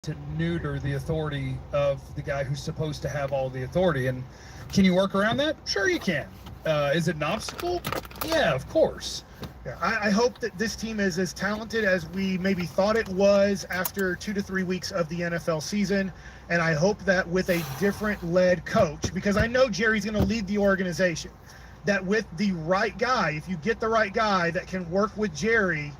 to neuter the authority of the guy who's supposed to have all the authority. And can you work around that? Sure you can. Is it an obstacle? Yeah, of course. Yeah, I hope that this team is as talented as we maybe thought it was after 2 to 3 weeks of the NFL season. And I hope that with a different led coach, because I know Jerry's going to lead the organization, that with the right guy, if you get the right guy that can work with Jerry,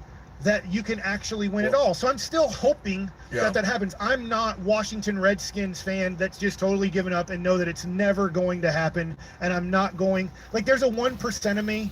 that you can actually win it all. So I'm still hoping that happens. I'm not Washington Redskins fan that's just totally given up and know that it's never going to happen. And I'm not going, like, there's a 1% of me,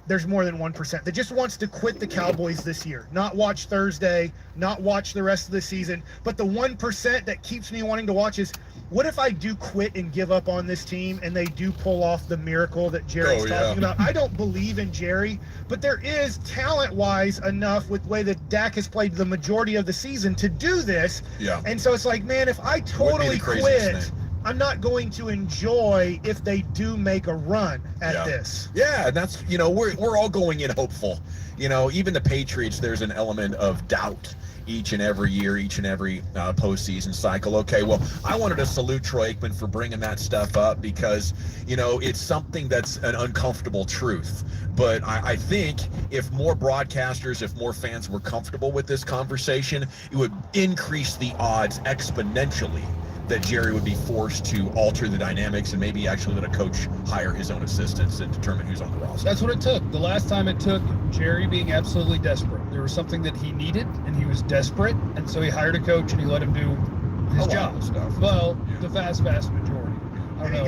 there's more than 1%, that just wants to quit the Cowboys this year, not watch Thursday, not watch the rest of the season. But the 1% that keeps me wanting to watch is, what if I do quit and give up on this team and they do pull off the miracle that Jerry's talking about? I don't believe in Jerry, but there is talent-wise enough with the way that Dak has played the majority of the season to do this. Yeah. And so it's like, man, if I totally quit, I'm not going to enjoy if they do make a run at this. Yeah, and that's, we're all going in hopeful. Even the Patriots, there's an element of doubt each and every year, each and every postseason cycle. Okay, well, I wanted to salute Troy Aikman for bringing that stuff up because, it's something that's an uncomfortable truth. But I think if more broadcasters, if more fans were comfortable with this conversation, it would increase the odds exponentially that Jerry would be forced to alter the dynamics and maybe actually let a coach hire his own assistants and determine who's on the roster. That's what it took. The last time it took Jerry being absolutely desperate. There was something that he needed, and he was desperate, and so he hired a coach and he let him do his job. Well, the vast majority. And he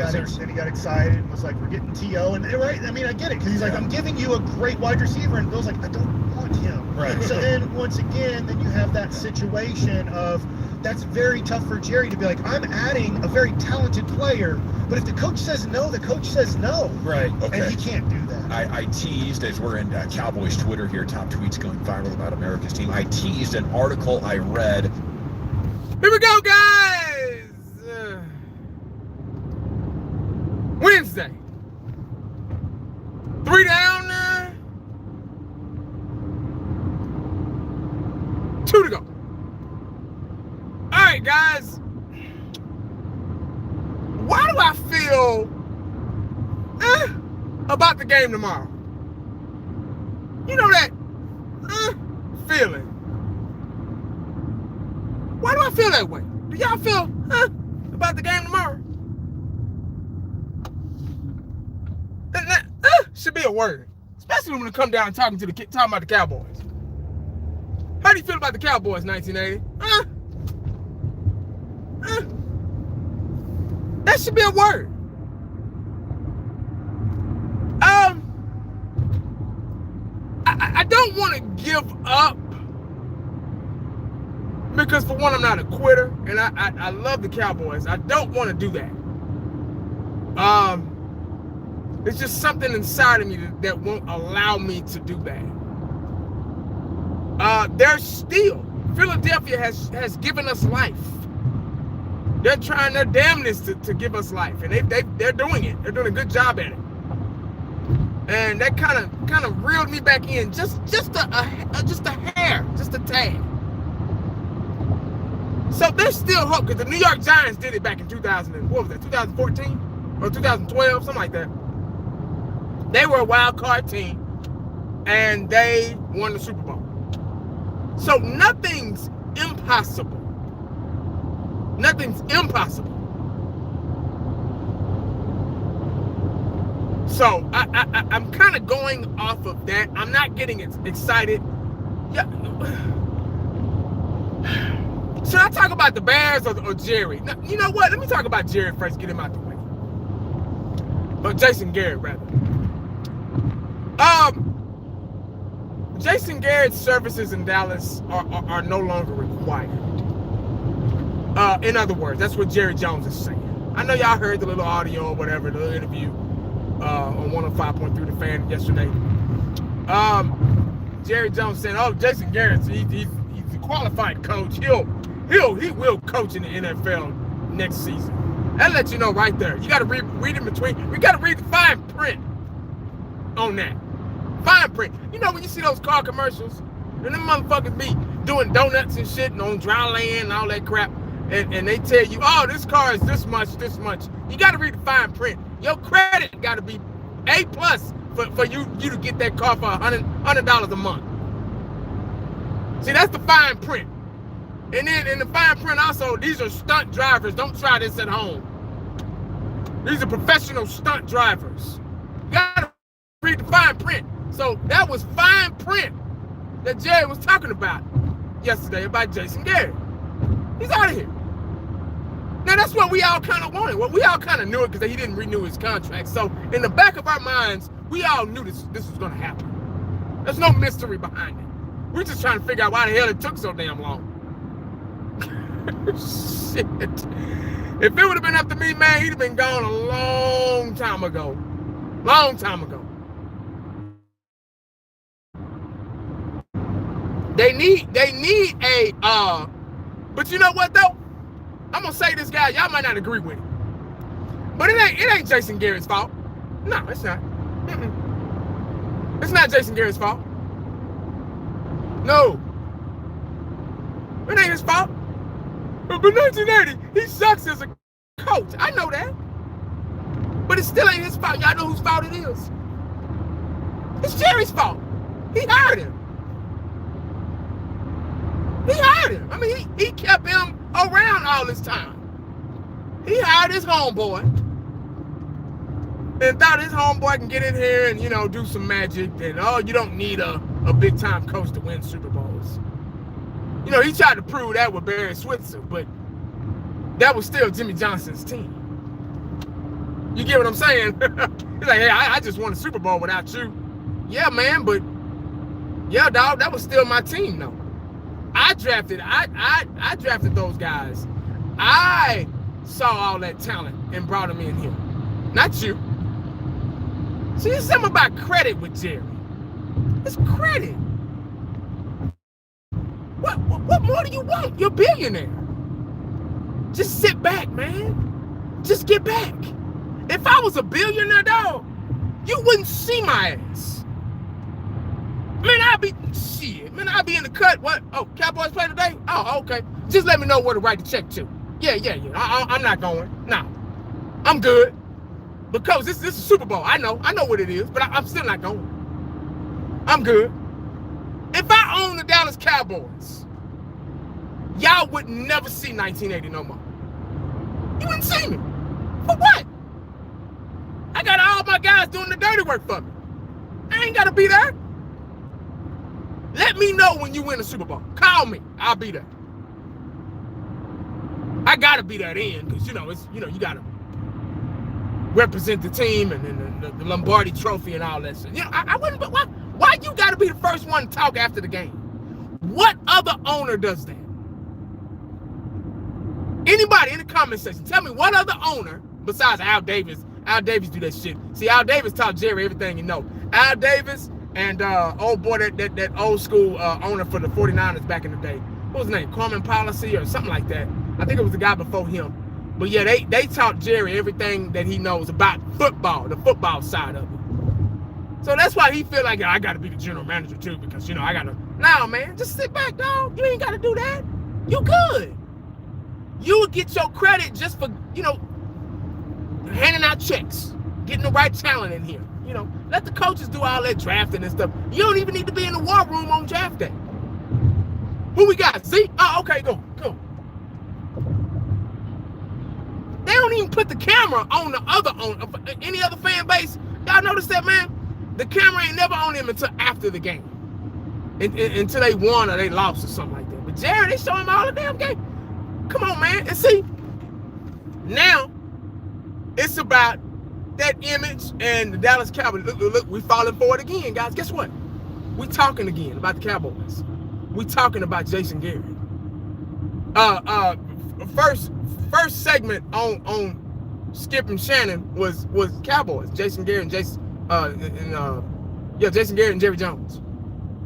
got excited and was like, we're getting T.O. And right, I mean, I get it, because he's like, I'm giving you a great wide receiver, and Bill's like, I don't want him. Right. So then, once again, then you have that situation of, that's very tough for Jerry to be like, I'm adding a very talented player, but if the coach says no, the coach says no. Right. Okay. And he can't do that. I teased, as we're in Cowboys Twitter here, top tweets going viral about America's team, I teased an article I read. Here we go, guys! Wednesday. 3 down, 2 to go. All right, guys. Why do I feel about the game tomorrow? You know that feeling. Why do I feel that way? Do y'all feel about the game tomorrow? That should be a word, especially when it come down talking about the Cowboys. How do you feel about the Cowboys, 1980? That should be a word. I don't want to give up because, for one, I'm not a quitter, and I love the Cowboys. I don't want to do that. It's just something inside of me that won't allow me to do that. There's still, Philadelphia has given us life. They're trying their damnness to give us life, and they're doing it. They're doing a good job at it, and that kind of reeled me back in just a hair, just a tad. So there's still hope, because the New York Giants did it back in 2014 or 2012, something like that. They were a wild card team, and they won the Super Bowl. So nothing's impossible. Nothing's impossible. So I'm kind of going off of that. I'm not getting excited. Yeah. Should I talk about the Bears or Jerry? Now, you know what? Let me talk about Jerry first. Get him out the way. Or Jason Garrett, rather. Jason Garrett's services in Dallas are no longer required. In other words, that's what Jerry Jones is saying. I know y'all heard the little audio or whatever, the little interview on 105.3 The Fan yesterday. Jerry Jones saying, "Oh, Jason Garrett, he's a qualified coach. He will coach in the NFL next season." That lets you know right there. You got to read in between. We got to read the fine print on that. Fine print. You know when you see those car commercials, and them motherfuckers be doing donuts and shit and on dry land and all that crap. And they tell you, oh, this car is this much. You got to read the fine print. Your credit got to be A+ for you to get that car for $100 a month. See, that's the fine print. And then in the fine print also, these are stunt drivers. Don't try this at home. These are professional stunt drivers. You got to read the fine print. So that was fine print that Jerry was talking about yesterday about Jason Garrett. He's out of here. Now, that's what we all kind of wanted. Well, we all kind of knew it because he didn't renew his contract. So in the back of our minds, we all knew this was going to happen. There's no mystery behind it. We're just trying to figure out why the hell it took so damn long. Shit. If it would have been up to me, man, he'd have been gone a long time ago. Long time ago. They need a, but you know what though? I'm gonna say this guy, y'all might not agree with him. But it ain't Jason Garrett's fault. No, it's not. It's not Jason Garrett's fault. No. It ain't his fault. But 1980, he sucks as a coach. I know that. But it still ain't his fault. Y'all know whose fault it is. It's Jerry's fault. He hired him. I mean, he kept him around all this time. He hired his homeboy and thought his homeboy can get in here and, you know, do some magic. And, oh, you don't need a big-time coach to win Super Bowls. You know, he tried to prove that with Barry Switzer, but that was still Jimmy Johnson's team. You get what I'm saying? He's like, hey, I just won a Super Bowl without you. Yeah, man, but, yeah, dog, that was still my team, though. I drafted those guys. I saw all that talent and brought them in here. Not you. See, there's something about credit with Jerry. It's credit. What more do you want? You're a billionaire. Just sit back, man. Just get back. If I was a billionaire, dog, you wouldn't see my ass. Man, I'd be in the cut. What? Oh, Cowboys play today? Oh, okay. Just let me know where to write the check to. Yeah. I'm not going. No. I'm good. Because this is Super Bowl. I know what it is, but I'm still not going. I'm good. If I own the Dallas Cowboys, y'all would never see 1980 no more. You wouldn't see me. For what? I got all my guys doing the dirty work for me. I ain't got to be there. Let me know when you win a Super Bowl. Call me. I'll be there. I gotta be there then, because you gotta represent the team and the Lombardi Trophy and all that shit. You know, I wouldn't. But why you gotta be the first one to talk after the game? What other owner does that? Anybody in the comment section, tell me what other owner besides Al Davis? Al Davis do that shit. See, Al Davis taught Jerry everything you know. Al Davis. And old boy, that old school owner for the 49ers back in the day. What was his name? Common Policy or something like that. I think it was the guy before him. But yeah, they taught Jerry everything that he knows about football, the football side of it. So that's why he feel like, I got to be the general manager too, because, I got to. No, man, just sit back, dog. You ain't got to do that. You good. You would get your credit just for, handing out checks, getting the right talent in here. Let the coaches do all that drafting and stuff. You don't even need to be in the war room on draft day. Who we got? See? Oh, okay, go. They don't even put the camera on any other fan base. Y'all notice that, man? The camera ain't never on him until after the game. Until they won or they lost or something like that. But Jared, they show him all the damn game. Come on, man. And see, now it's about that image and the Dallas Cowboys. Look, we falling for it again, guys. Guess what? We talking again about the Cowboys. We talking about Jason Garrett. First segment on Skip and Shannon was Cowboys. Jason Garrett and Jason Garrett and Jerry Jones.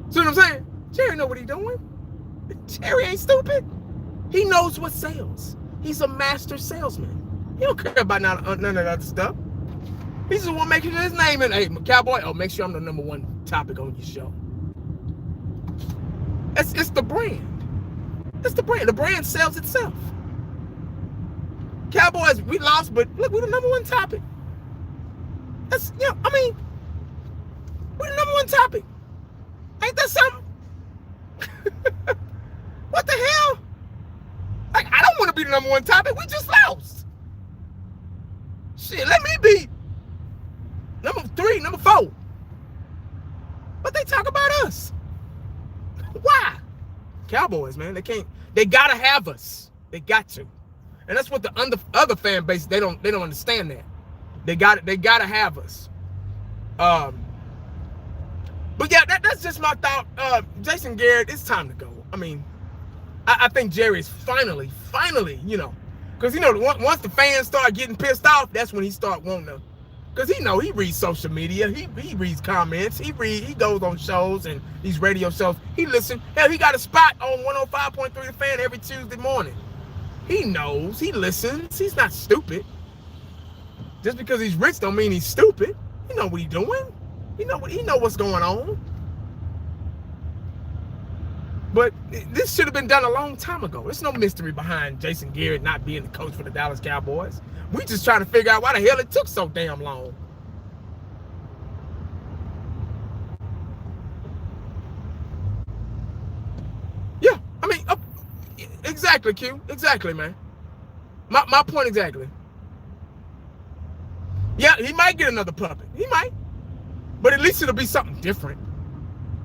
See what I'm saying? Jerry know what he doing. Jerry ain't stupid. He knows what sells. He's a master salesman. He don't care about none of that other stuff. He's the one making his name in. Hey, Cowboy, make sure I'm the #1 topic on your show. It's the brand. It's the brand. The brand sells itself. Cowboys, we lost, but look, we're the #1 topic. That's, you know, I mean, we're the #1 topic. Ain't that something? What the hell? Like, I don't want to be the #1 topic. We just lost. Shit, let me be #3, #4. But they talk about us. Why? Cowboys, man. They gotta have us. They got to. And that's what the other fan base, they don't understand that. They gotta have us. But yeah, that's just my thought. Jason Garrett, it's time to go. I mean, I think Jerry's finally, you know, because, you know, once the fans start getting pissed off, that's when he start wanting to, because he reads social media, he reads comments, he goes on shows and these radio shows, he listens. Hell, he got a spot on 105.3 The Fan every Tuesday morning. He knows, he listens, he's not stupid. Just because he's rich don't mean he's stupid. He know what he's doing. He know what's going on. But this should have been done a long time ago. There's no mystery behind Jason Garrett not being the coach for the Dallas Cowboys. We just trying to figure out why the hell it took so damn long. Yeah, I mean, exactly, Q. Exactly, man. My point exactly. Yeah, he might get another puppet. He might. But at least it'll be something different.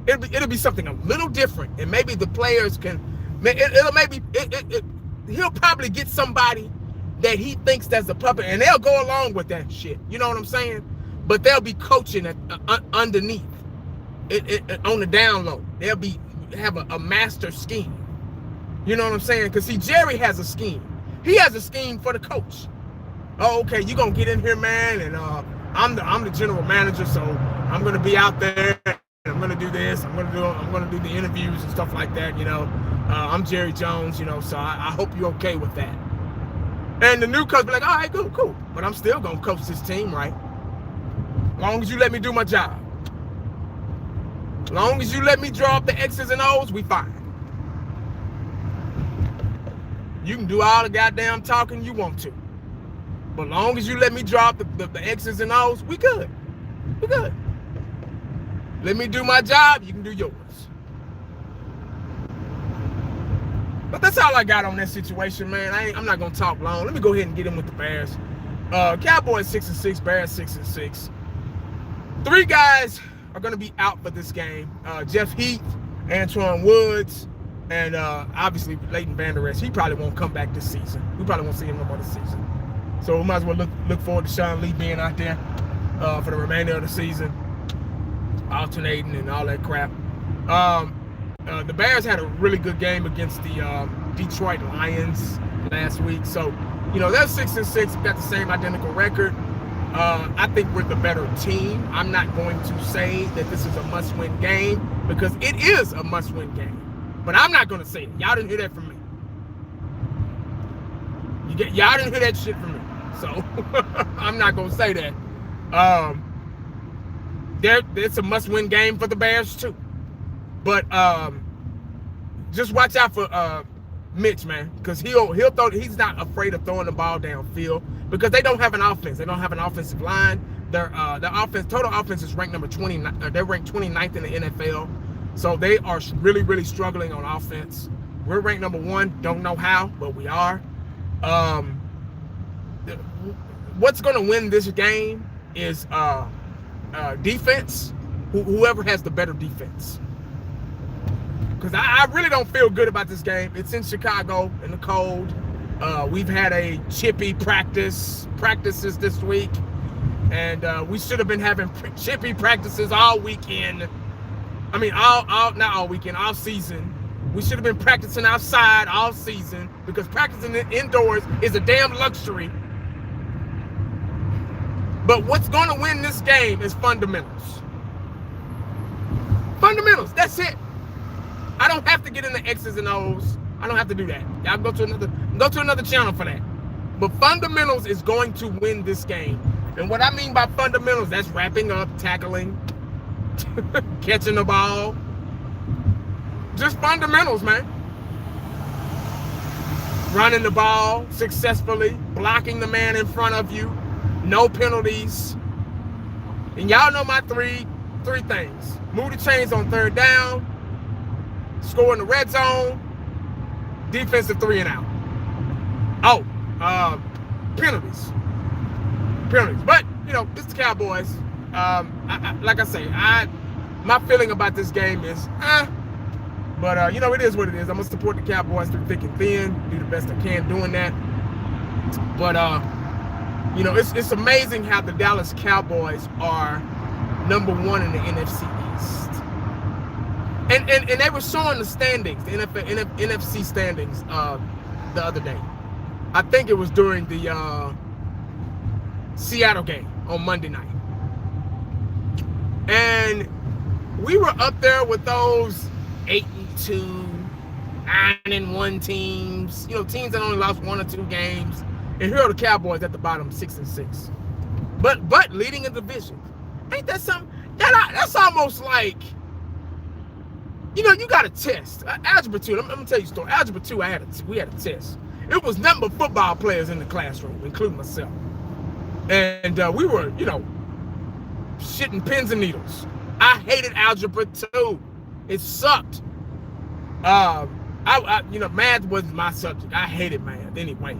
It'll be something a little different, and maybe the players can. He'll probably get somebody that he thinks that's a puppet, and they'll go along with that shit. You know what I'm saying? But they'll be coaching underneath, on the down low. They'll have a master scheme. You know what I'm saying? Because see, Jerry has a scheme. He has a scheme for the coach. Oh, okay, you gonna get in here, man, and I'm the general manager, so I'm gonna be out there. I'm gonna do this. I'm gonna do the interviews and stuff like that. You know, I'm Jerry Jones. You know, so I hope you're okay with that. And the new coach be like, all right, cool. But I'm still gonna coach this team, right? As long as you let me do my job. As long as you let me draw up the X's and O's, we fine. You can do all the goddamn talking you want to. But as long as you let me draw up the X's and O's, we good. We good. Let me do my job, you can do yours. But that's all I got on that situation, man. I'm not gonna talk long. Let me go ahead and get in with the Bears. Cowboys 6-6, Bears 6-6. 3 guys are gonna be out for this game. Jeff Heath, Antoine Woods, and obviously Leighton Vander Esch. He probably won't come back this season. We probably won't see him no more this season. So we might as well look forward to Sean Lee being out there for the remainder of the season, alternating and all that crap. The Bears had a really good game against the Detroit Lions last week. So, you know, they're 6-6, got the same identical record. I think we're the better team. I'm not going to say that this is a must-win game because it is a must-win game. But I'm not going to say it. Y'all didn't hear that from me. Y'all didn't hear that shit from me. So I'm not going to say that. It's a must-win game for the Bears too. But just watch out for Mitch, man, because he'll throw. He's not afraid of throwing the ball downfield because they don't have an offense. They don't have an offensive line. Their total offense is ranked number 29. They're ranked 29th in the NFL, so they are really, really struggling on offense. We're ranked number 1. Don't know how, but we are. What's going to win this game is defense. Whoever has the better defense. Because I really don't feel good about this game. It's in Chicago in the cold. We've had a chippy practices this week, and we should have been having chippy practices all weekend. I mean, not all weekend, all season. We should have been practicing outside all season because practicing indoors is a damn luxury. But what's going to win this game is fundamentals. Fundamentals, that's it. I don't have to get in the X's and O's. I don't have to do that. Y'all go to another channel for that. But fundamentals is going to win this game. And what I mean by fundamentals, that's wrapping up, tackling, catching the ball. Just fundamentals, man. running the ball successfully, blocking the man in front of you, no penalties. And y'all know my three things. Move the chains on third down, score in the red zone, defensive 3 and out. Oh, penalties. But, you know, it's the Cowboys. Like I say, my feeling about this game is, but, you know, it is what it is. I'm going to support the Cowboys through thick and thin, do the best I can doing that. But, you know, it's amazing how the Dallas Cowboys are number 1 in the NFC East. And they were showing the standings, the NFC standings the other day. I think it was during the Seattle game on Monday night. And we were up there with those 8-2, 9-1 teams, you know, teams that only lost 1 or 2 games. And here are the Cowboys at the bottom, 6-6. But leading a division. Ain't that something? That's almost like, you know, you got a test. Algebra 2, I'm gonna tell you a story. Algebra 2, we had a test. It was nothing but football players in the classroom, including myself. And we were, you know, shitting pins and needles. I hated Algebra 2. It sucked. You know, math wasn't my subject. I hated math anyway.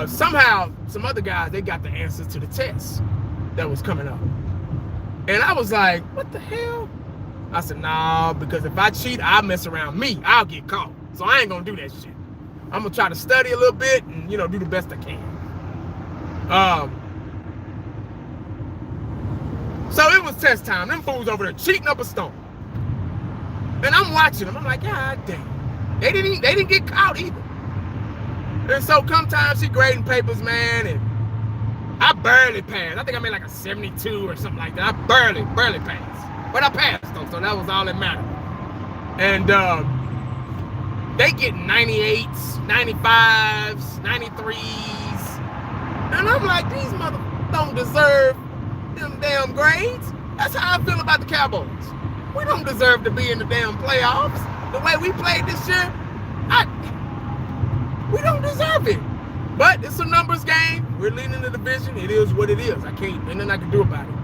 Somehow, some other guys, they got the answers to the test that was coming up. And I was like, what the hell? I said, nah, because if I cheat, I'll mess around me. I'll get caught. So I ain't gonna do that shit. I'm gonna try to study a little bit and, you know, do the best I can. So it was test time. Them fools over there cheating up a storm. And I'm watching them. I'm like, God damn. They didn't get caught either. And so come time she grading papers, man, and I barely passed. I think I made like a 72 or something like that. I barely passed. But I passed though, so that was all that mattered. And they get 98s, 95s, 93s. And I'm like, these motherfuckers don't deserve them damn grades. That's how I feel about the Cowboys. We don't deserve to be in the damn playoffs. The way we played this year, we don't deserve it. But it's a numbers game. We're leading the division. It is what it is. Ain't nothing I can do about it.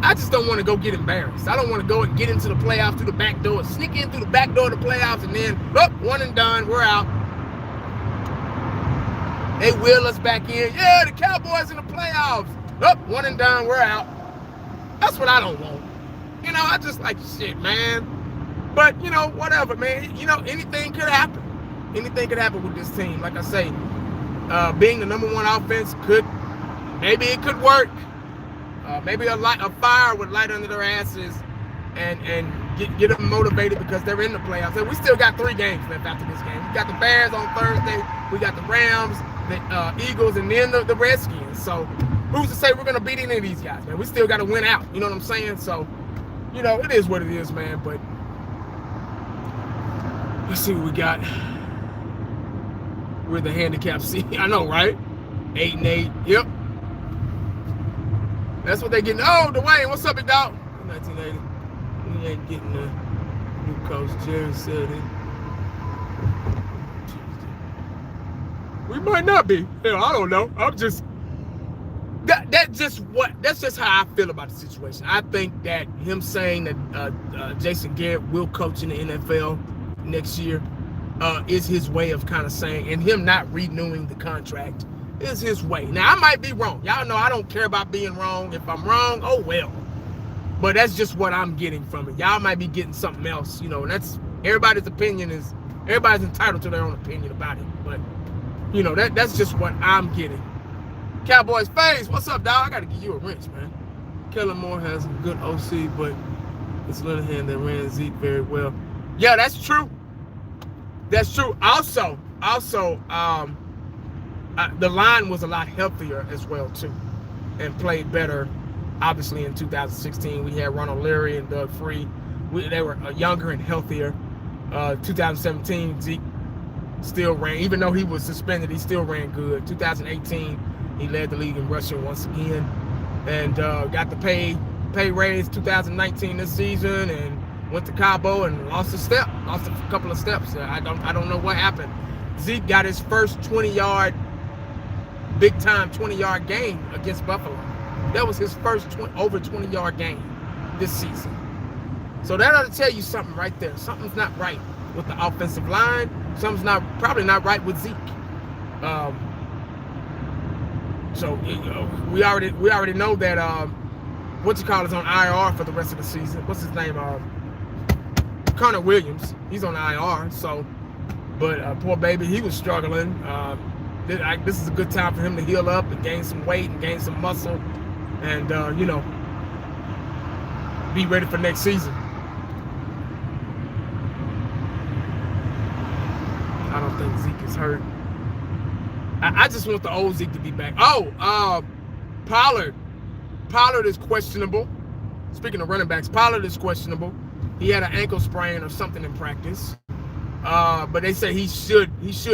I just don't want to go get embarrassed. I don't want to go and get into the playoffs through the back door, sneak in through the back door of the playoffs, and then, one and done, we're out. They wheel us back in. Yeah, the Cowboys in the playoffs. One and done, we're out. That's what I don't want. You know, I just like shit, man. But, you know, whatever, man. You know, anything could happen. Anything could happen with this team. Like I say, being the number 1 offense maybe it could work. Maybe a fire would light under their asses and get them motivated because they're in the playoffs. And we still got 3 games left after this game. We got the Bears on Thursday. We got the Rams, the Eagles, and then the Redskins. So who's to say we're going to beat any of these guys, man? We still got to win out. You know what I'm saying? So, you know, it is what it is, man. But let's see what we got. We're the handicap seed. I know, right? 8-8. Yep. That's what they getting. Oh, Dwayne, what's up, big dog? 1980. We ain't getting the new coach. Jerry said it. We might not be. Hell, I don't know. I'm just. That's just how I feel about the situation. I think that him saying that Jason Garrett will coach in the NFL next year is his way of kind of saying, and him not renewing the contract is his way. Now, I might be wrong. Y'all know I don't care about being wrong. If I'm wrong, oh well. But that's just what I'm getting from it. Y'all might be getting something else, you know, and that's everybody's entitled to their own opinion about it. But, you know, that's just what I'm getting. Cowboys face, what's up, dog? I got to give you a wrench, man. Kellen Moore has a good OC, but it's Linehan that ran Zeke very well. Yeah, that's true. That's true. Also, the line was a lot healthier as well, too, and played better. Obviously, in 2016, we had Ronald Leary and Doug Free. They were younger and healthier. 2017, Zeke still ran. Even though he was suspended, he still ran good. 2018, he led the league in rushing once again, and got the pay raise 2019 this season, and went to Cabo and lost a couple of steps. I don't know what happened. Zeke got his first 20-yard, big-time 20-yard game against Buffalo. That was his first over 20-yard game this season. So that ought to tell you something right there. Something's not right with the offensive line. Something's probably not right with Zeke. So we already know that is on IR for the rest of the season. What's his name? Connor Williams. He's on IR. So, but poor baby, he was struggling. This is a good time for him to heal up and gain some weight and gain some muscle, and be ready for next season. I don't think Zeke is hurt. I just want the old Zeke to be back. Pollard. Pollard is questionable. Speaking of running backs, Pollard is questionable. He had an ankle sprain or something in practice. But they say he should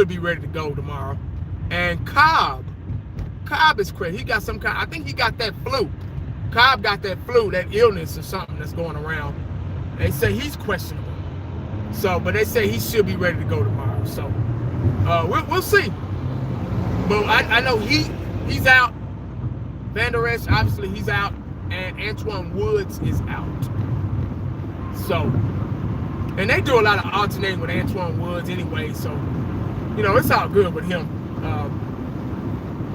be ready to go tomorrow. And Cobb is crazy. He got some kind. I think he got that flu. Cobb got that flu, that illness or something that's going around. They say he's questionable. So, but they say he should be ready to go tomorrow. So, we'll see. But I know he's out. Van Der Esch, obviously, he's out. And Antoine Woods is out. So, and they do a lot of alternating with Antoine Woods anyway. So, it's all good with him.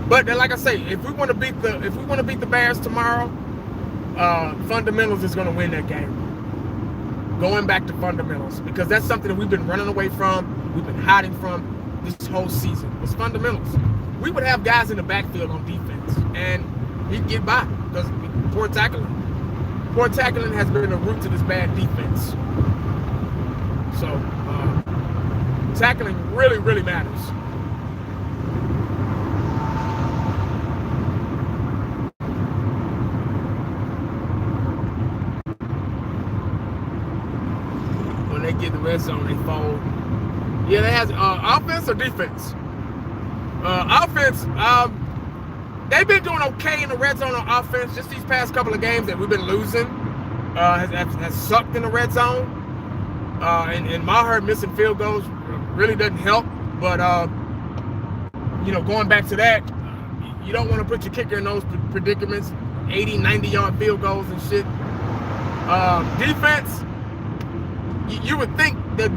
But like I say, if we want to beat the Bears tomorrow, fundamentals is going to win that game. Going back to fundamentals, because that's something that we've been running away from, we've been hiding from this whole season. It's fundamentals. We would have guys in the backfield on defense, and he'd get by because poor tackling. Poor tackling has been a root to this bad defense. So tackling really, really matters. They get the red zone, they fold. Yeah, they have offense or defense? Offense, they've been doing okay in the red zone on offense. Just these past couple of games that we've been losing has sucked in the red zone. And Maher missing field goals really doesn't help. But, going back to that, you don't want to put your kicker in those predicaments, 80, 90-yard field goals and shit. Defense, you would think the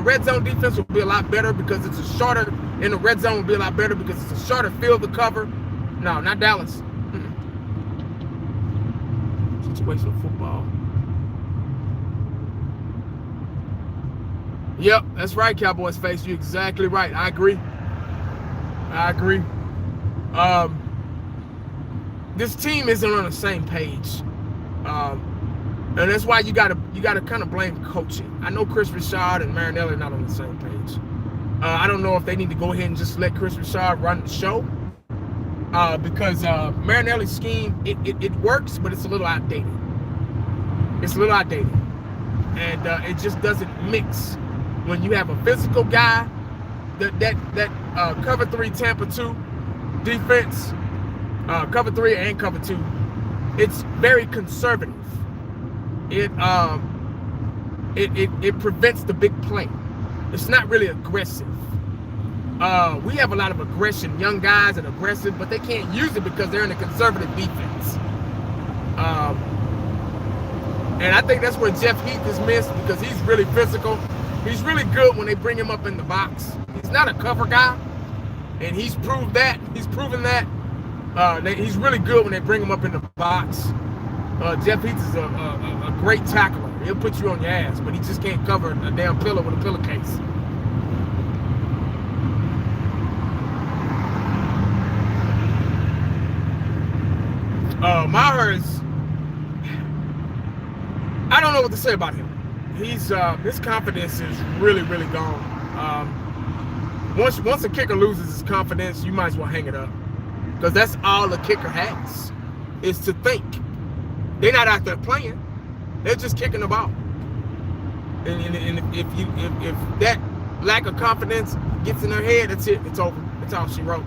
red zone defense would be a lot better because it's a shorter, in the red zone would be a lot better because it's a shorter field to cover. No, not Dallas. Situational football. Yep, that's right, Cowboys face. You're exactly right. I agree. This team isn't on the same page. And that's why you gotta kind of blame coaching. I know Chris Richard and Marinelli are not on the same page. I don't know if they need to go ahead and just let Chris Richard run the show. Because Marinelli's scheme, it works, but it's a little outdated. And it just doesn't mix. When you have a physical guy, that cover 3 Tampa 2 defense, cover 3 and cover 2, it's very conservative. It prevents the big play. It's not really aggressive. We have a lot of aggression. Young guys are aggressive, but they can't use it because they're in a conservative defense. And I think that's where Jeff Heath is missed because he's really physical. He's really good when they bring him up in the box. He's not a cover guy, and he's proven that. He's really good when they bring him up in the box. Jeff Heath is a great tackler. He'll put you on your ass, but he just can't cover a damn pillow with a pillowcase. Maher's, I don't know what to say about him. His confidence is really, really gone. Once a kicker loses his confidence, you might as well hang it up, because that's all the kicker has is to think. They're not out there playing; they're just kicking the ball. And if that lack of confidence gets in their head, that's it. It's over. That's all she wrote.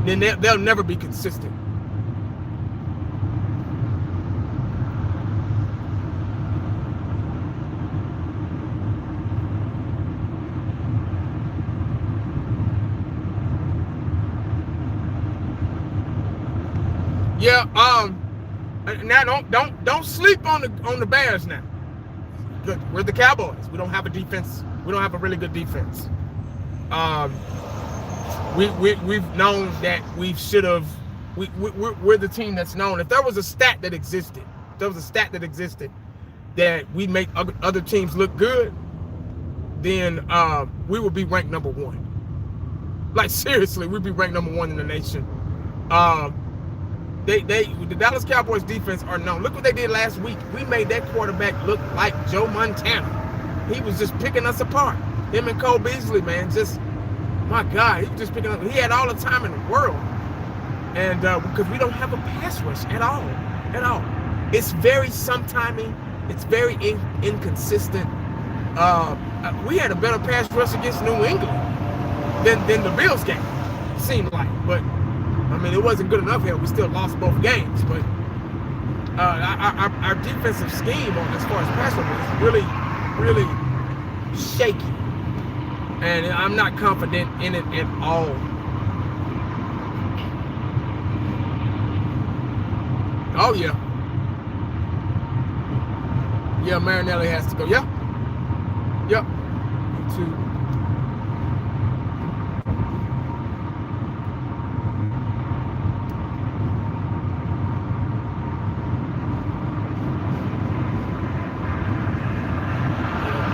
Then they'll never be consistent. Yeah. Now don't sleep on the Bears now. Look, we're the Cowboys. We don't have a defense. We don't have a really good defense. We've known that we should have. We're the team that's known. If there was a stat that existed, that we make other teams look good, then we would be ranked number 1. Like seriously, we'd be ranked number 1 in the nation. The Dallas Cowboys defense are known. Look what they did last week. We made that quarterback look like Joe Montana. He was just picking us apart. Him and Cole Beasley, man, just, my God, he was just picking up. He had all the time in the world. And because we don't have a pass rush at all. It's very sometimey. It's very inconsistent. We had a better pass rush against New England than the Bills game, it seemed like. But I mean, it wasn't good enough here. We still lost both games, but our defensive scheme as far as pass rush is really, really shaky, and I'm not confident in it at all. Oh yeah, Marinelli has to go. Yep. Two.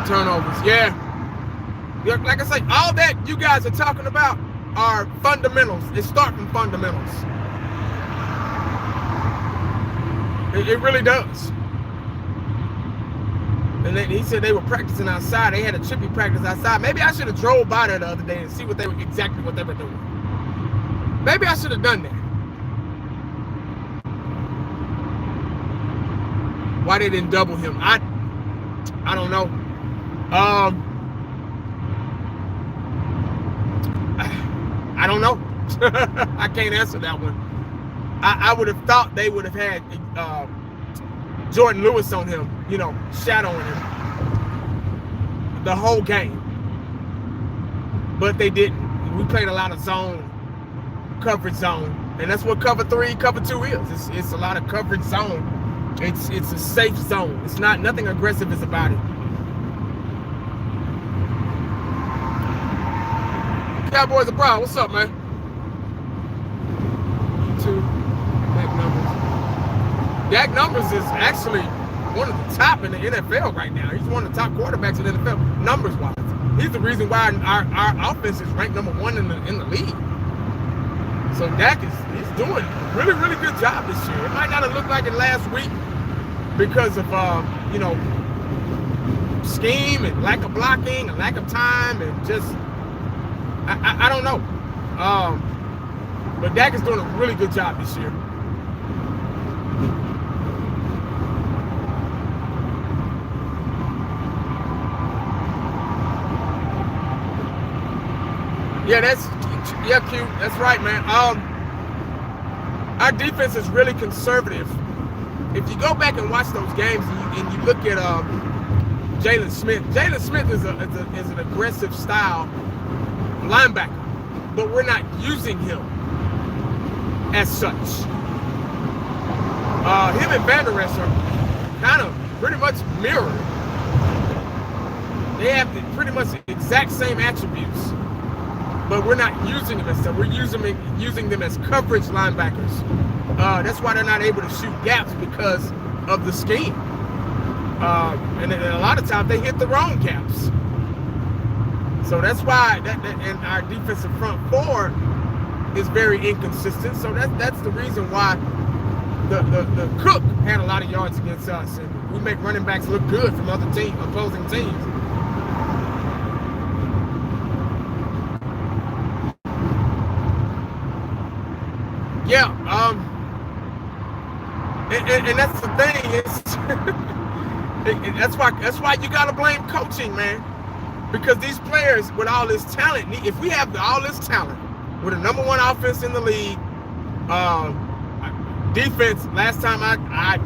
Turnovers, yeah. Like I say, all that you guys are talking about are fundamentals. It starts from fundamentals. It really does. And then he said they were practicing outside. They had a chippy practice outside. Maybe I should have drove by there the other day and see exactly what they were doing. Maybe I should have done that. Why they didn't double him? I don't know. I don't know. I can't answer that one. I would have thought they would have had Jordan Lewis on him, shadowing him the whole game. But they didn't. We played a lot of coverage zone, and that's what cover 3, cover 2 is. It's a lot of coverage zone. It's a safe zone. It's nothing aggressive is about it. Cowboys are proud. What's up, man? 2 Dak numbers is actually one of the top in the NFL right now. He's one of the top quarterbacks in the NFL numbers wise. He's the reason why our offense is ranked number 1 in the league. So Dak he's doing a really, really good job this year. It might not have looked like it last week because of scheme and lack of blocking and lack of time and just I don't know. But Dak is doing a really good job this year. Yeah, Q. That's right, man. Our defense is really conservative. If you go back and watch those games and you look at Jalen Smith is an aggressive style linebacker, but we're not using him as such. Him and Van Der Esch are kind of pretty much mirrored. They have pretty much the exact same attributes, but we're not using them as such. We're using them as coverage linebackers. That's why they're not able to shoot gaps because of the scheme. And a lot of times they hit the wrong gaps. So that's why and our defensive front 4 is very inconsistent. So that's the reason why the Cook had a lot of yards against us, and we make running backs look good from opposing teams. Yeah, and that's the thing. That's why you gotta blame coaching, man. Because these players with all this talent, if we have all this talent, we're the number 1 offense in the league. Defense, last time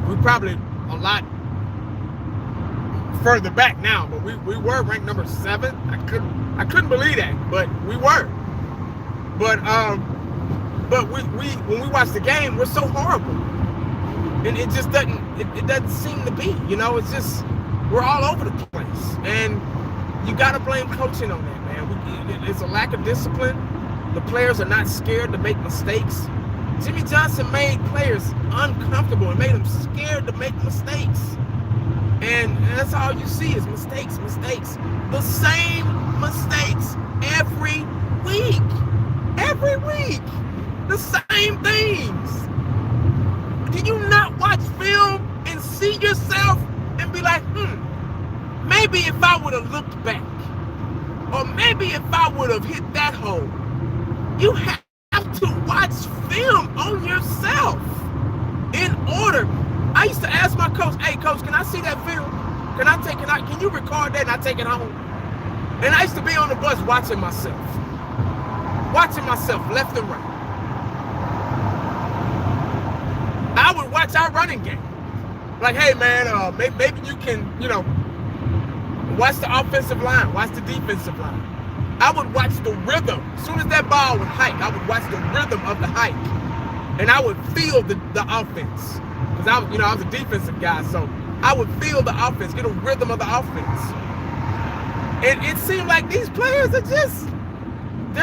we probably a lot further back now, but we were ranked number 7. I couldn't believe that, but we were. But But when we watch the game, we're so horrible, and it just doesn't seem to be. You know, it's just we're all over the place, and you got to blame coaching on that, man. It's a lack of discipline. The players are not scared to make mistakes. Jimmy Johnson made players uncomfortable and made them scared to make mistakes. And that's all you see is mistakes. The same mistakes every week. Every week. The same things. Can you not watch film and see yourself and be like, maybe if I would have looked back, or maybe if I would have hit that hole. You have to watch film on yourself in order. I used to ask my coach, hey coach, can I see that film? Can you record that and I take it home? And I used to be on the bus watching myself left and right. I would watch our running game. Like, hey man, maybe you can, watch the offensive line, watch the defensive line. I would watch the rhythm. As soon as that ball would hike, I would watch the rhythm of the hike. And I would feel the offense. Because I was a defensive guy, so I would feel the offense, get a rhythm of the offense. And it seemed like these players they're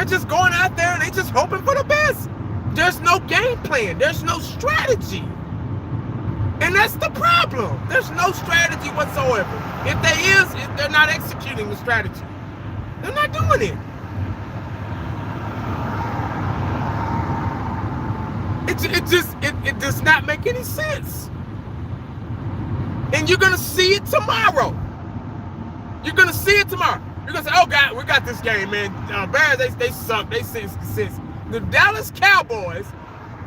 just going out there and they just hoping for the best. There's no game plan. There's no strategy. And that's the problem. There's no strategy whatsoever. If there is, they're not executing the strategy. They're not doing it. It does not make any sense. And you're gonna see it tomorrow. You're gonna see it tomorrow. You're gonna say, "Oh God, we got this game, man. Bears, they suck. They since the Dallas Cowboys,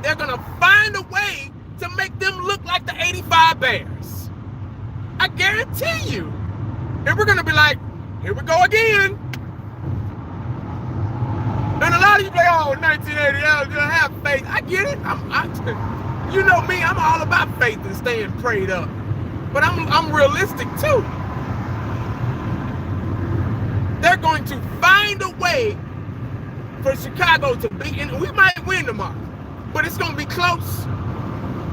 they're gonna find a way to make them look like the '85 Bears. I guarantee you. And we're gonna be like, here we go again." And a lot of you play, 1980, have faith. I get it. You know me, I'm all about faith and staying prayed up. But I'm realistic too. They're going to find a way for Chicago to beat, and we might win tomorrow, but it's going to be close.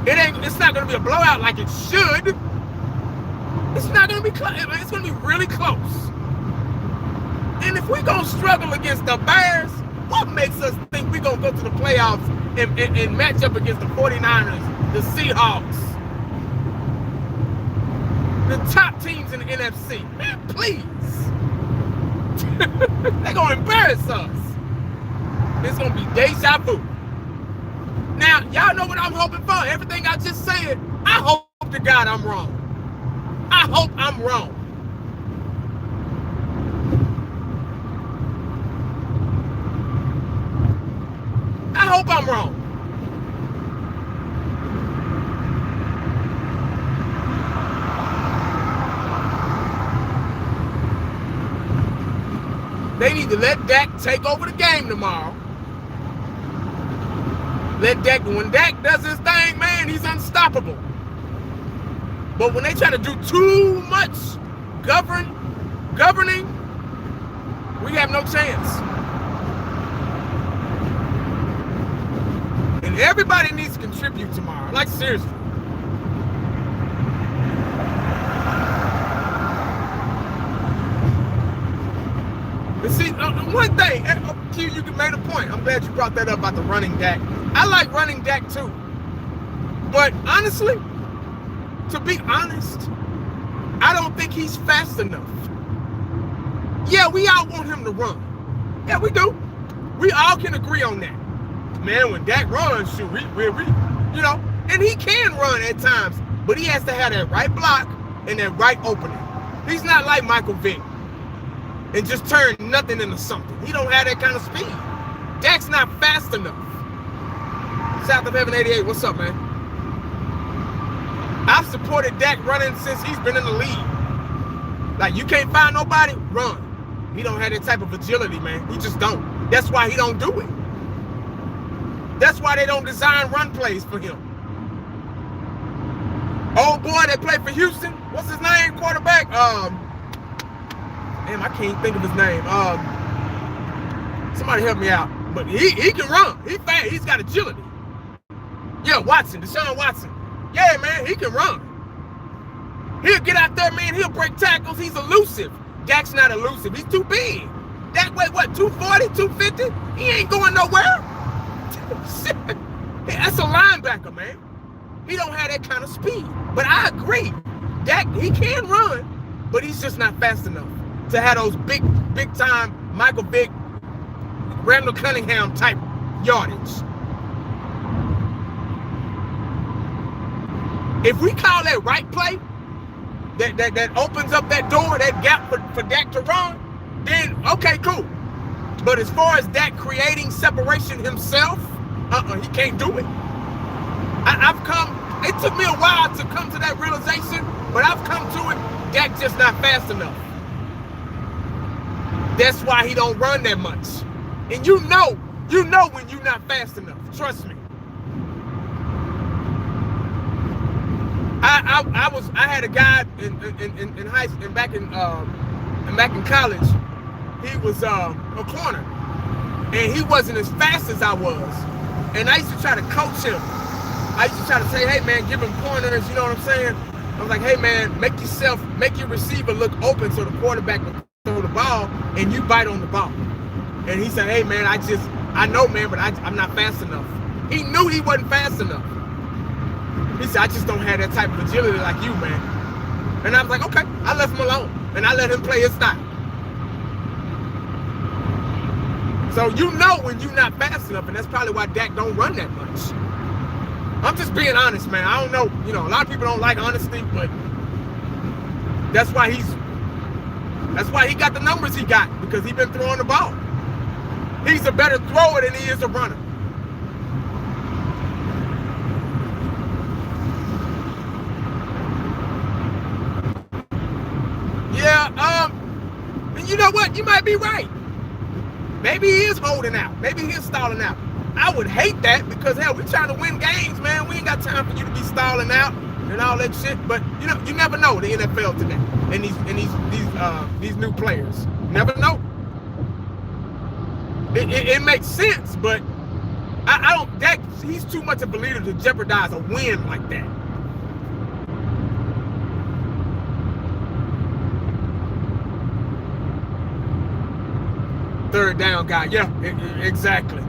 It's not going to be a blowout like it should. It's not going to be close. It's going to be really close. And if we're going to struggle against the Bears, what makes us think we're going to go to the playoffs and match up against the 49ers, the Seahawks, the top teams in the NFC? Man, please. They're going to embarrass us. It's going to be deja vu. Now, y'all know what I'm hoping for. Everything I just said, I hope to God I'm wrong. I hope I'm wrong. I hope I'm wrong. They need to let Dak take over the game tomorrow. When Dak does his thing, man, he's unstoppable. But when they try to do too much governing, we have no chance. And everybody needs to contribute tomorrow. Like, seriously. But see, one thing, Q, you made a point. I'm glad you brought that up about the running Dak. I like running Dak too. But honestly, to be honest, I don't think he's fast enough. Yeah, we all want him to run. Yeah, we do. We all can agree on that. Man, when Dak runs, shoot, and he can run at times, but he has to have that right block and that right opening. He's not like Michael Vick and just turn nothing into something. He don't have that kind of speed. Dak's not fast enough. South of Heaven 88, what's up, man? I've supported Dak running since he's been in the league. Like, you can't find nobody, run. He don't have that type of agility, man. He just don't. That's why he don't do it. That's why they don't design run plays for him. Old boy that played for Houston, what's his name, quarterback? Damn, I can't think of his name. Somebody help me out. But he can run. He fast. He's got agility. Yeah, Deshaun Watson. Yeah, man, he can run. He'll get out there, man. He'll break tackles. He's elusive. Dak's not elusive. He's too big. Dak weigh what, 240, 250? He ain't going nowhere. That's a linebacker, man. He don't have that kind of speed. But I agree. Dak, he can run, but he's just not fast enough to have those big time Michael Vick, Randall Cunningham type yardage. If we call that right play, that opens up that door, that gap for Dak to run, then okay, cool. But as far as Dak creating separation himself, he can't do it. It took me a while to come to that realization, but I've come to it. Dak just not fast enough. That's why he don't run that much. And you know when you're not fast enough. Trust me. I had a guy in high school and back in college. He was a corner, and he wasn't as fast as I was. And I used to try to coach him. I used to try to say, hey man, give him pointers. You know what I'm saying? I was like, hey man, make your receiver look open so the quarterback will throw the ball and you bite on the ball. And he said, hey man, I know man, but I'm not fast enough. He knew he wasn't fast enough. He said, I just don't have that type of agility like you, man. And I was like, okay. I left him alone. And I let him play his style. So you know when you're not fast enough, and that's probably why Dak don't run that much. I'm just being honest, man. I don't know. You know, a lot of people don't like honesty, but that's why he got the numbers he got, because he's been throwing the ball. He's a better thrower than he is a runner. Yeah, and you know what? You might be right. Maybe he is holding out. Maybe he is stalling out. I would hate that, because hell, we're trying to win games, man. We ain't got time for you to be stalling out and all that shit. But you know, you never know the NFL today, and these new players. Never know. It makes sense, but I don't. Dak, he's too much of a leader to jeopardize a win like that. Third down guy, yeah, exactly.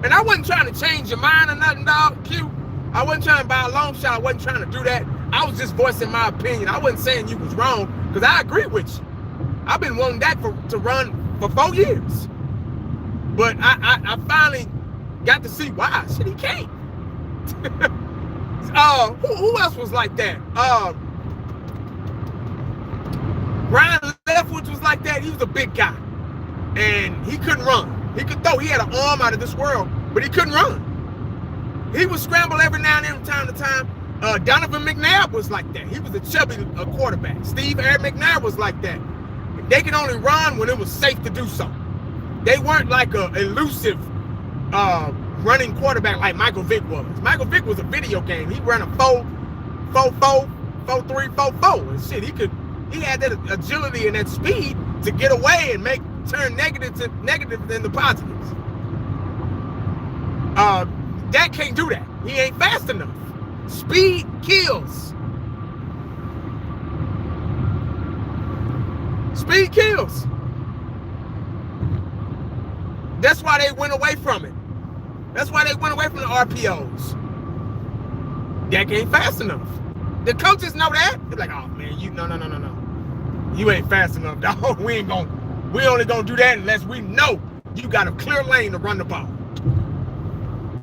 And I wasn't trying to change your mind or nothing, dog. Q, I wasn't trying to buy a long shot. I wasn't trying to do that. I was just voicing my opinion. I wasn't saying you was wrong, because I agree with you. I've been wanting Dak to run for 4 years, but I finally got to see why. Shit, he can't. Who else was like that? Ryan Leftwich was like that. He was a big guy, and he couldn't run. He could throw. He had an arm out of this world, but he couldn't run. He would scramble every now and then from time to time. Donovan McNabb was like that. He was a chubby quarterback. Steve McNabb was like that. They could only run when it was safe to do so. They weren't like a elusive running quarterback like Michael Vick was. Michael Vick was a video game. He ran a 4-4-4, 4-3, 4-4, and shit. He had that agility and that speed to get away and turn negative into positives. Dak can't do that. He ain't fast enough. Speed kills. Speed kills. That's why they went away from it. That's why they went away from the RPOs. Dak ain't fast enough. The coaches know that. They're like, oh man, no. You ain't fast enough, dog. We only gonna do that unless we know you got a clear lane to run the ball.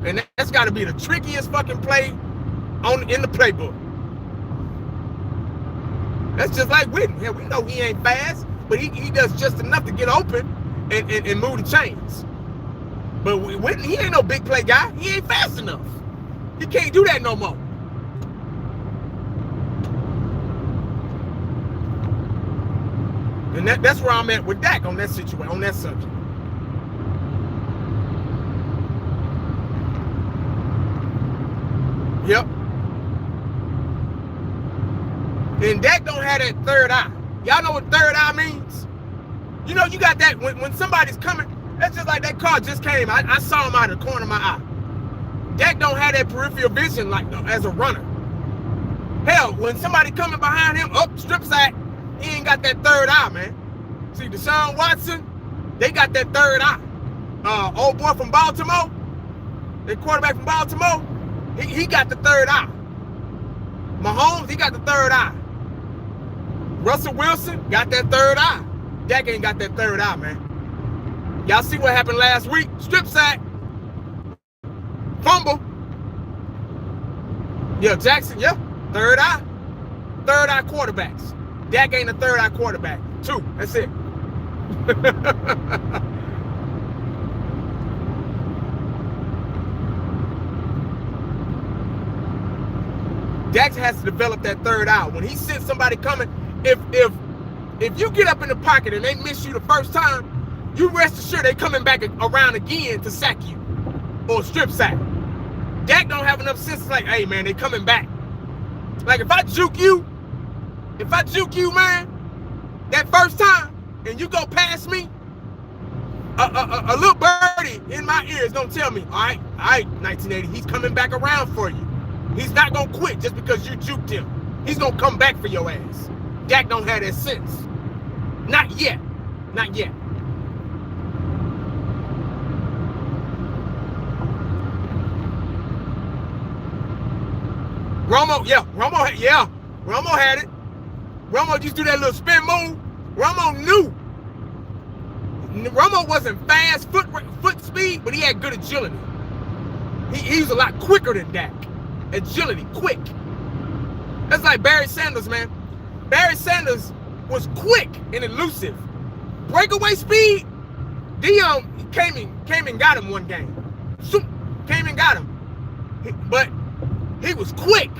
And that's gotta be the trickiest fucking play in the playbook. That's just like Whitney. Yeah, we know he ain't fast, but he does just enough to get open and move the chains. But Whitney, he ain't no big play guy. He ain't fast enough. He can't do that no more. And that's where I'm at with Dak on that situation, on that subject. Yep. And Dak don't have that third eye. Y'all know what third eye means? You know, you got that when somebody's coming That's just like that car just came. I saw him out of the corner of my eye. Dak don't have that peripheral vision like as a runner. Hell, when somebody coming behind him, up strip sack, he ain't got that third eye, man. See, Deshaun Watson, they got that third eye. Old boy from Baltimore, the quarterback from Baltimore, he got the third eye. Mahomes, he got the third eye. Russell Wilson got that third eye. Dak ain't got that third eye, man. Y'all see what happened last week? Strip sack. Fumble. Yeah, Jackson, yeah. Third eye. Third eye quarterbacks. Dak ain't a third eye quarterback. 2. That's it. Dak has to develop that third eye. When he sees somebody coming, if you get up in the pocket and they miss you the first time, you rest assured they coming back around again to sack you or strip sack. Dak don't have enough sense. Like, hey man, they coming back. Like if I juke you, man, that first time, and you go past me, a little birdie in my ear is gonna tell me, all right, 1980, he's coming back around for you. He's not gonna quit just because you juked him. He's gonna come back for your ass. Dak don't have that sense. Not yet. Not yet. Romo had it. Romo used to do that little spin move. Romo knew. Romo wasn't fast foot speed, but he had good agility. He was a lot quicker than Dak. Agility, quick. That's like Barry Sanders, man. Barry Sanders was quick and elusive. Breakaway speed, Dion came and got him one game. Came and got him. But he was quick.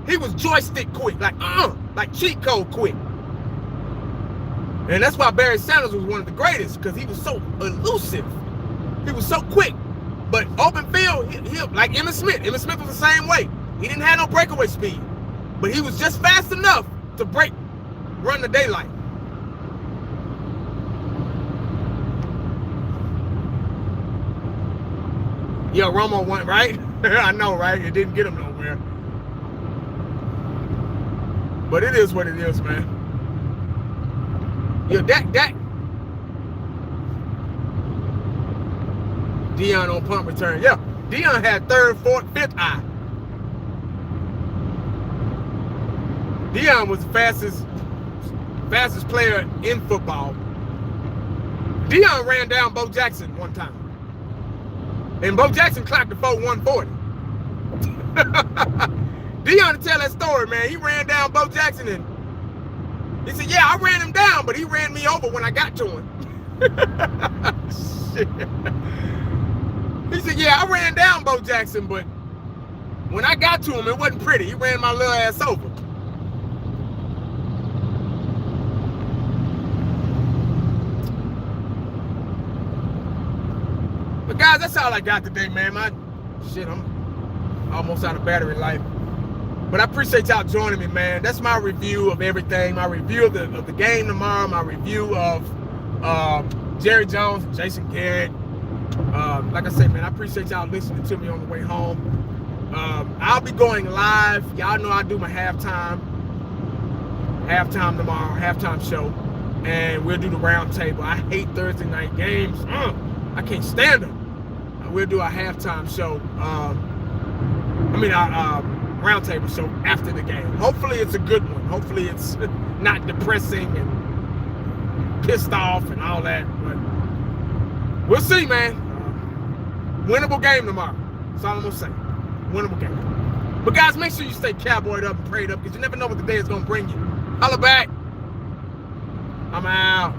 He was joystick quick, like cheat code quick. And that's why Barry Sanders was one of the greatest, because he was so elusive. He was so quick. But open field, he like Emmitt Smith. Emmitt Smith was the same way. He didn't have no breakaway speed, but he was just fast enough to run the daylight. Yeah, Romo went, right? I know, right? It didn't get him nowhere. But it is what it is, man. Yeah, Dak. Dion on punt return. Yeah, Dion had third, fourth, fifth eye. Dion was the fastest player in football. Dion ran down Bo Jackson one time. And Bo Jackson clocked the 4.140. Dion to tell that story, man. He ran down Bo Jackson and he said, yeah, I ran him down, but he ran me over when I got to him. Shit. He said, yeah, I ran down Bo Jackson, but when I got to him, it wasn't pretty. He ran my little ass over. But guys, that's all I got today, man. I'm almost out of battery life. But I appreciate y'all joining me, man. That's my review of everything. My review of the game tomorrow. My review of Jerry Jones and Jason Garrett. Like I said, man, I appreciate y'all listening to me on the way home. I'll be going live. Y'all know I do my halftime tomorrow, halftime show. And we'll do the round table. I hate Thursday night games. I can't stand them. We'll do our halftime show. Our roundtable show after the game. Hopefully it's a good one. Hopefully it's not depressing and pissed off and all that. But we'll see, man. Winnable game tomorrow. That's all I'm gonna say. Winnable game. But guys, make sure you stay cowboyed up and prayed up, because you never know what the day is gonna bring you. Holla back. I'm out.